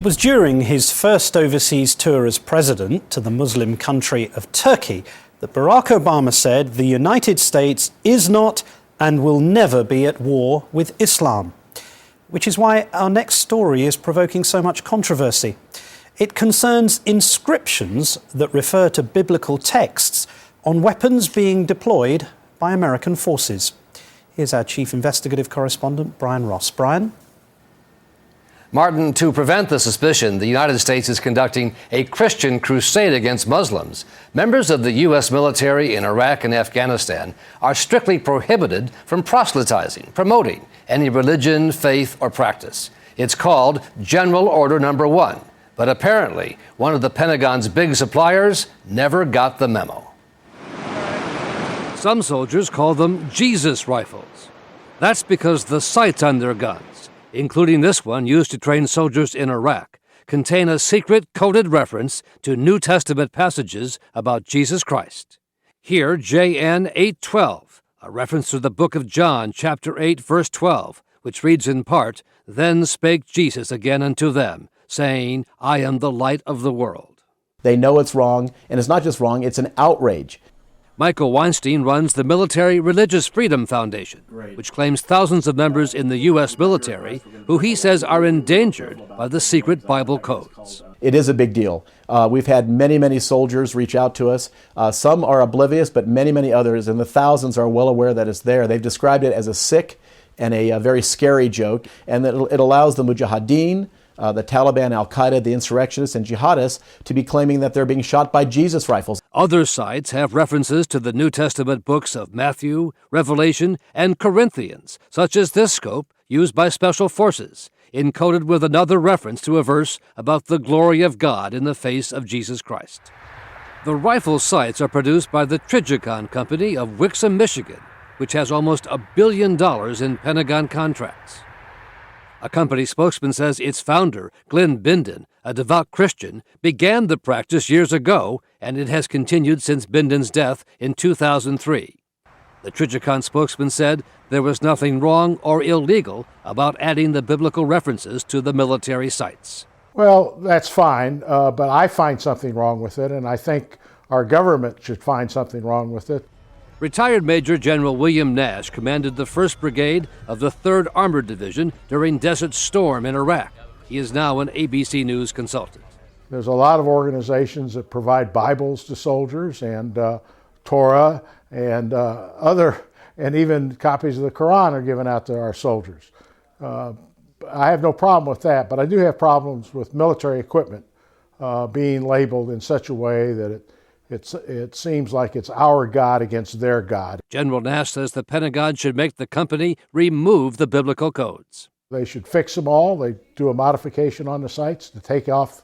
It was during his first overseas tour as president to the Muslim country of Turkey that Barack Obama said the United States is not and will never be at war with Islam. Which is why our next story is provoking so much controversy. It concerns inscriptions that refer to biblical texts on weapons being deployed by American forces. Here's our chief investigative correspondent, Brian Ross. Brian? Martin, to prevent the suspicion, the United States is conducting a Christian crusade against Muslims. Members of the U.S. military in Iraq and Afghanistan are strictly prohibited from proselytizing, promoting any religion, faith, or practice. It's called General Order Number 1. But apparently, one of the Pentagon's big suppliers never got the memo. Some soldiers call them Jesus rifles. That's because the sights on their guns, including this one used to train soldiers in Iraq, contain a secret coded reference to New Testament passages about Jesus Christ. Here, JN 812, a reference to the book of John, chapter 8, verse 12, which reads in part, "Then spake Jesus again unto them, saying, I am the light of the world." They know it's wrong, and it's not just wrong, it's an outrage. Michael Weinstein runs the Military Religious Freedom Foundation, which claims thousands of members in the U.S. military who he says are endangered by the secret Bible codes. It is a big deal. We've had many soldiers reach out to us. Some are oblivious, but many others, and the thousands are well aware that it's there. They've described it as a sick and a very scary joke, and that it allows the Mujahideen, the Taliban, Al-Qaeda, the insurrectionists, and jihadists to be claiming that they're being shot by Jesus rifles. Other sites have references to the New Testament books of Matthew, Revelation, and Corinthians, such as this scope used by Special Forces, encoded with another reference to a verse about the glory of God in the face of Jesus Christ. The rifle sights are produced by the Trijicon company of Wixom, Michigan, which has almost $1 billion in Pentagon contracts. A company spokesman says its founder, Glenn Bindon, a devout Christian, began the practice years ago, and it has continued since Bindon's death in 2003. The Trijicon spokesman said there was nothing wrong or illegal about adding the biblical references to the military sites. Well, that's fine, but I find something wrong with it, and I think our government should find something wrong with it. Retired Major General William Nash commanded the 1st Brigade of the 3rd Armored Division during Desert Storm in Iraq. He is now an ABC News consultant. There's a lot of organizations that provide Bibles to soldiers and Torah and and even copies of the Quran are given out to our soldiers. I have no problem with that, but I do have problems with military equipment being labeled in such a way that it seems like it's our God against their God. General Nash says the Pentagon should make the company remove the biblical codes. They should fix them all. They do a modification on the sites to take off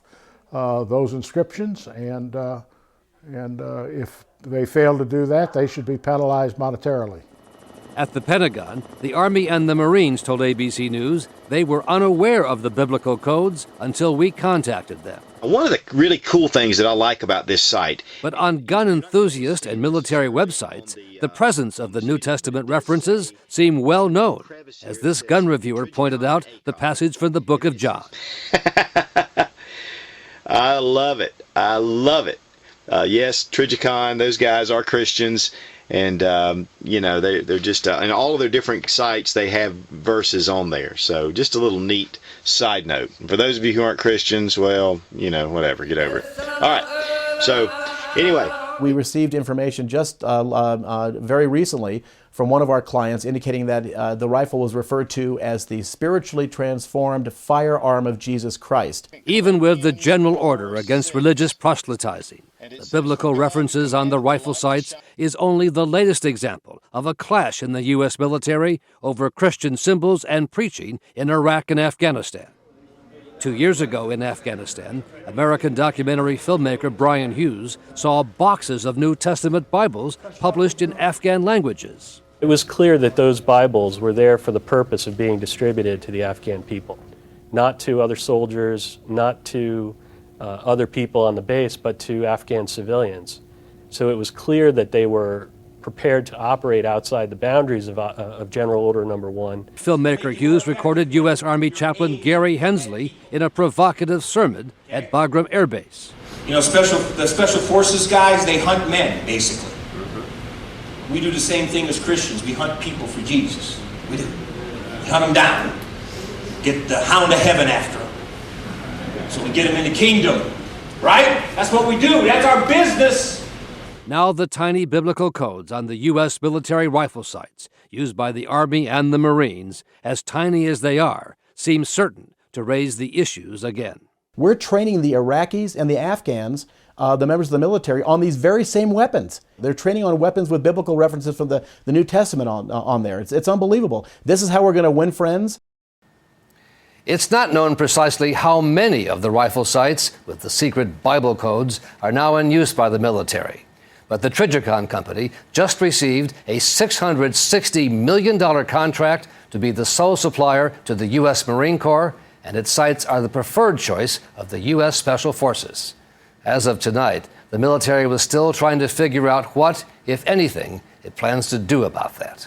those inscriptions, and if they fail to do that, they should be penalized monetarily. At the Pentagon, the Army and the Marines told ABC News they were unaware of the biblical codes until we contacted them. One of the really cool things that I like about this site. But on gun enthusiast and military websites, the presence of the New Testament references seem well known. As this gun reviewer pointed out, the passage from the book of John. I love it. I love it. Yes, Trijicon, those guys are Christians. And, they're just, in all of their different sites, they have verses on there. So just a little neat side note. For those of you who aren't Christians, well, whatever, get over it. All right. So anyway. We received information just very recently from one of our clients indicating that the rifle was referred to as the spiritually transformed firearm of Jesus Christ. Even with the general order against religious proselytizing, the biblical references on the rifle sights is only the latest example of a clash in the U.S. military over Christian symbols and preaching in Iraq and Afghanistan. 2 years ago in Afghanistan, American documentary filmmaker Brian Hughes saw boxes of New Testament Bibles published in Afghan languages. It was clear that those Bibles were there for the purpose of being distributed to the Afghan people, not to other soldiers, not to other people on the base, but to Afghan civilians. So it was clear that they were prepared to operate outside the boundaries of General Order Number 1. Filmmaker Hughes recorded U.S. Army Chaplain Gary Hensley in a provocative sermon at Bagram Air Base. You know, the Special Forces guys, they hunt men, basically. We do the same thing as Christians. We hunt people for Jesus. We do. We hunt them down. Get the hound of heaven after them. So we get them in the kingdom. Right? That's what we do. That's our business. Now the tiny biblical codes on the U.S. military rifle sights used by the Army and the Marines, as tiny as they are, seem certain to raise the issues again. We're training the Iraqis and the Afghans, the members of the military, on these very same weapons. They're training on weapons with biblical references from the New Testament on there. It's unbelievable. This is how we're going to win friends. It's not known precisely how many of the rifle sights with the secret Bible codes are now in use by the military. But the Trijicon company just received a $660 million contract to be the sole supplier to the U.S. Marine Corps, and its sights are the preferred choice of the U.S. Special Forces. As of tonight, the military was still trying to figure out what, if anything, it plans to do about that.